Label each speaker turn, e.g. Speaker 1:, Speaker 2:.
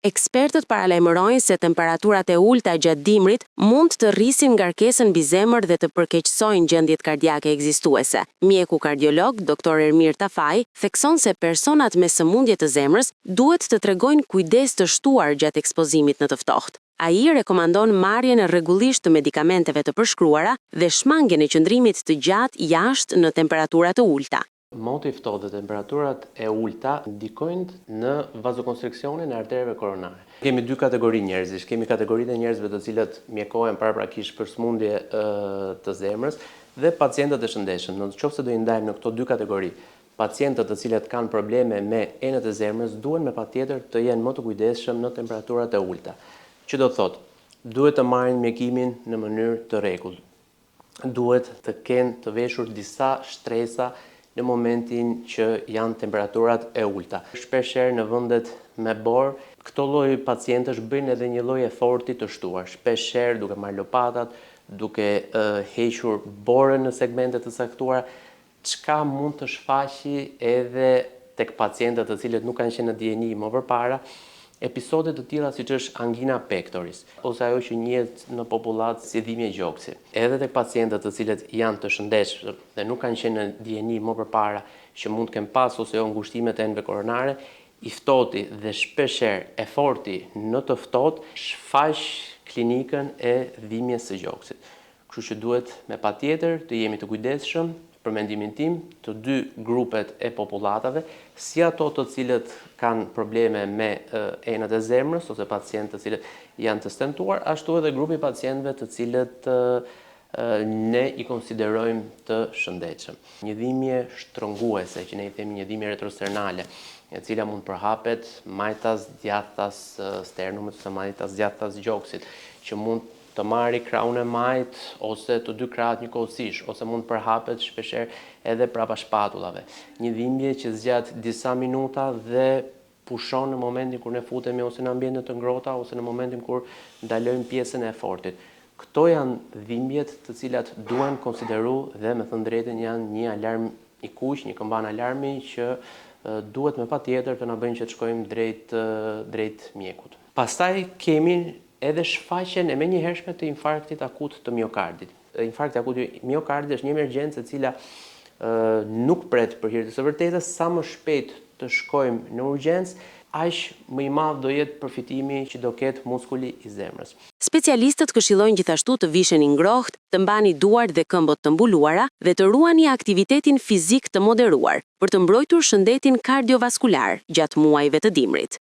Speaker 1: Ekspertët paralajmërojnë se temperaturat e ulta gjatë dimrit mund të rrisin ngarkesën mbi zemër dhe të përkeqësojnë gjendjet kardiake ekzistuese. Mjeku kardiolog, Dr. Ermir Tafaj, thekson se personat me sëmundje të zemrës duhet të tregojnë kujdes të shtuar gjatë ekspozimit në të ftohtë. Ai rekomandon marrjen rregullisht të medikamenteve të përshkruara dhe shmangjen e qëndrimit të gjatë jashtë në temperatura të ulta.
Speaker 2: Moti i ftohtë dhe temperaturat e ulta ndikojnë në vazokonstriksionin e arterëve koronare. Kemi dy kategori njerëzish. Kemi kategoritë e njerëzve të cilët mjekohen paraprakisht për sëmundje të zemrës dhe pacientët e shëndetshëm. Nëse do i ndajmë në këto dy kategori, pacientët të cilët kanë probleme me enët e zemrës duhen me patjetër të jenë më të kujdesshëm në temperaturat e ulta. Që do thotë, duhet të marrin mjekimin në mënyrë të rregullt. Duhet të kenë të veshur disa shtresa në momentin që janë temperaturat e ulta. Shpeshherë në vendet me borë, këto lloj pacientësh bëjnë edhe një lloj eforti të shtuar. Shpeshherë duke marrë lopatat, duke hequr borën në segmente të caktuara, çka mund të shfaqi edhe tek pacientët të cilët nuk kanë qenë në dijeni më përpara, episode të tilla siç është angina pectoris, ose ajo që njihet në popullat si dhimbje gjoksi. Edhe tek pacientët të cilët janë të shëndetshëm dhe nuk kanë qenë në dijeni më përpara, që mund të kenë pas ose jo ngushtimet e enëve koronare, i ftohti dhe shpeshherë eforti në të ftohtë shfaq klinikën e dhimbjes së gjoksit. Kështu që duhet me patjetër të jemi të kujdesshëm për mendimin tim të dy grupet e popullatave, si ato të cilët kanë probleme me enët e zemrës ose pacientë të cilët janë të stentuar, ashtu edhe grupi pacientëve të cilët ne i konsiderojmë të shëndetshëm. Një dhimbje shtrënguese, që ne i themi një dhimbje retrosternale, e cila mund përhapet majtas djathtas sternumit ose majtas djathtas gjoksit, që mund të marri krahun e majt ose të dy krahët njëkohësisht, ose mund përhapet shpeshherë edhe brapa shpatullave. Një dhimbje që zgjat disa minuta dhe pushon në momentin kur ne futemi ose në ambiente të ngrohta ose në momentin kur ndalojmë pjesën e efortit. Këto janë dhimbjet të cilat duhen konsideru dhe me thënë drejtën janë një alarm i kuq, një këmban alarmi që duhet me patjetër të na bëjnë që të shkojmë drejt mjekut. Pastaj kemi edhe shfaqjen e menjëhershme të infarktit akut të miokardit. Infarkti akut të miokardit është një emergjencë e cila nuk pret për hir të së vërtetës, sa më shpejt të shkojmë në urgjencë, aq më i madh do jetë përfitimi që do ketë muskuli i zemrës.
Speaker 1: Specialistët këshillojnë gjithashtu të visheni ngrohtë, të mbani duart dhe këmbët të mbuluara dhe të ruani aktivitetin fizik të moderuar për të mbrojtur shëndetin kardiovaskular gjatë muajve të dimrit.